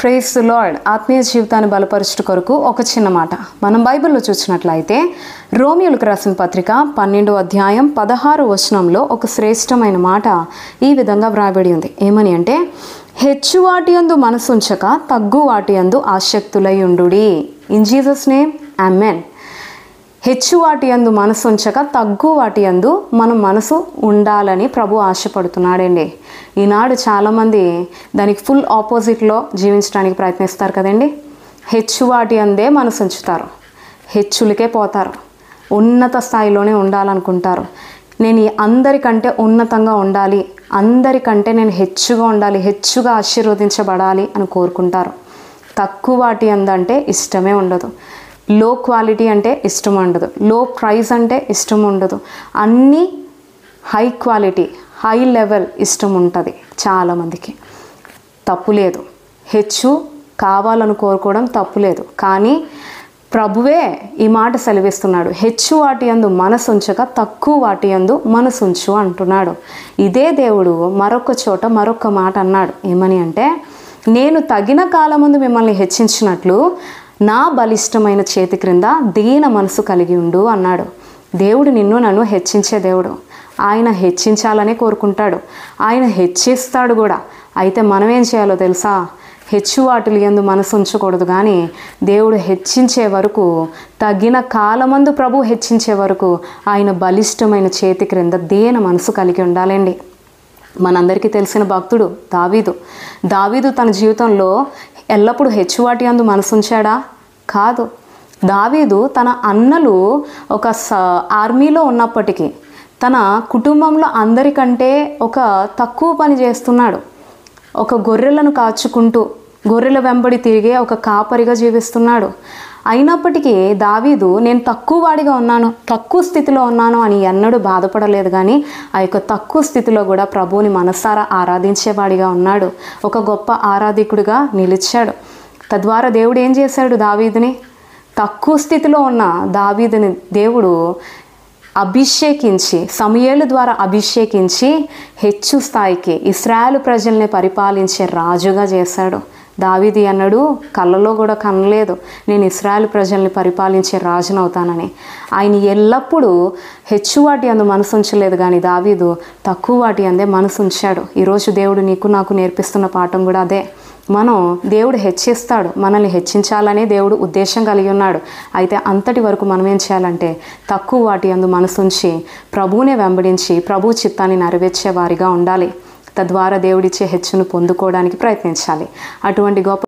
Praise the lord. ఆత్మీయ జీవితాన్ని బలపరచుట కొరకు ఒక చిన్న మాట మనం బైబిల్లో చూసినట్లయితే రోమియోలకు రాసిన పత్రిక 12వ అధ్యాయం 16వ వచనంలో ఒక శ్రేష్టమైన మాట ఈ విధంగా వ్రాయబడి ఉంది. ఏమని అంటే, హెచ్చు వాటి యందు మనసుంచక తగ్గు వాటి యందు ఆసక్తులై ఉండుడి. In Jesus name amen. హెచ్చు వాటి యందు మనసు ఉంచక తగ్గు వాటి యందు మనం మనసు ఉండాలని ప్రభు ఆశపడుతున్నాడండి. ఈనాడు చాలామంది దానికి ఫుల్ ఆపోజిట్లో జీవించడానికి ప్రయత్నిస్తారు కదండి. హెచ్చు వాటి అందే మనసు ఉంచుతారు, హెచ్చులకే పోతారు, ఉన్నత స్థాయిలోనే ఉండాలనుకుంటారు. నేను అందరికంటే ఉన్నతంగా ఉండాలి, అందరికంటే నేను హెచ్చుగా ఉండాలి, హెచ్చుగా ఆశీర్వదించబడాలి అని కోరుకుంటారు. తక్కువ వాటి అందంటే ఇష్టమే ఉండదు. లో క్వాలిటీ అంటే ఇష్టం ఉండదు, లో ప్రైస్ అంటే ఇష్టం ఉండదు. అన్నీ హై క్వాలిటీ, హై లెవెల్ ఇష్టం ఉంటుంది చాలామందికి. తప్పు లేదు, హెచ్చు కావాలని కోరుకోవడం తప్పు లేదు. కానీ ప్రభువే ఈ మాట సెలవిస్తున్నాడు, హెచ్చు వాటి యందు మనసు ఉంచక తక్కువ వాటి యందు మనసు ఉంచు అంటున్నాడు. ఇదే దేవుడు మరొక చోట మరొక మాట అన్నాడు. ఏమని అంటే, నేను తగిన కాలమందు మిమ్మల్ని హెచ్చించినట్లు నా బలిష్టమైన చేతి క్రింద దీన మనసు కలిగి ఉండు అన్నాడు. దేవుడు నిన్ను నన్ను హెచ్చించే దేవుడు. ఆయన హెచ్చించాలనే కోరుకుంటాడు, ఆయన హెచ్చిస్తాడు కూడా. అయితే మనం ఏం చేయాలో తెలుసా? హెచ్చు వాటిలు యందు మనసు ఉంచకూడదు, కానీ దేవుడు హెచ్చించే వరకు, తగిన కాలమందు ప్రభు హెచ్చించే వరకు ఆయన బలిష్టమైన చేతి క్రింద దీన మనసు కలిగి ఉండాలండి. మనందరికీ తెలిసిన భక్తుడు దావీదు తన జీవితంలో ఎల్లప్పుడూ హెచ్చువాటి యందు మనసు ఉంచాడా? కాదు. దావీదు తన అన్నలు ఒక ఆర్మీలో ఉన్నప్పటికీ తన కుటుంబంలో అందరికంటే ఒక తక్కువ పని చేస్తున్నాడు. ఒక గొర్రెలను కాచుకుంటూ గొర్రెల వెంబడి తిరిగే ఒక కాపరిగా జీవిస్తున్నాడు. అయినప్పటికీ దావీదు నేను తక్కువ వాడిగా ఉన్నాను, తక్కువ స్థితిలో ఉన్నాను అని ఎన్నడూ బాధపడలేదు. కానీ ఆ యొక్క తక్కువ స్థితిలో కూడా ప్రభువుని మనసారా ఆరాధించేవాడిగా ఉన్నాడు, ఒక గొప్ప ఆరాధికుడిగా నిలిచాడు. తద్వారా దేవుడు ఏం చేశాడు? దావీదుని, తక్కువ స్థితిలో ఉన్న దావీదుని దేవుడు అభిషేకించి, సమూయేలు ద్వారా అభిషేకించి హెచ్చు స్థాయికి ఇశ్రాయేలు ప్రజల్ని పరిపాలించే రాజుగా చేశాడు. దావీదు అన్నాడు, కళ్ళలో కూడా కనలేదు నేను ఇశ్రాయేలు ప్రజల్ని పరిపాలించే రాజును అవుతానని. ఆయన ఎల్లప్పుడూ హెచ్చు వాటి అందు మనసు ఉంచలేదు, కానీ దావీదు తక్కువ వాటి అందే మనసు ఉంచాడు. ఈరోజు దేవుడు నీకు నాకు నేర్పిస్తున్న పాఠం కూడా అదే. మనం దేవుడు హెచ్చిస్తాడు, మనల్ని హెచ్చించాలనే దేవుడు ఉద్దేశం కలిగి ఉన్నాడు. అయితే అంతటి వరకు మనం ఏం చేయాలంటే తక్కువ వాటి యందు మనసుంచి ప్రభువునే వెంబడించి ప్రభు చిత్తాన్ని నెరవేర్చే వారిగా ఉండాలి. తద్వారా దేవుడిచ్చే హెచ్చును పొందుకోవడానికి ప్రయత్నించాలి. అటువంటి గొప్ప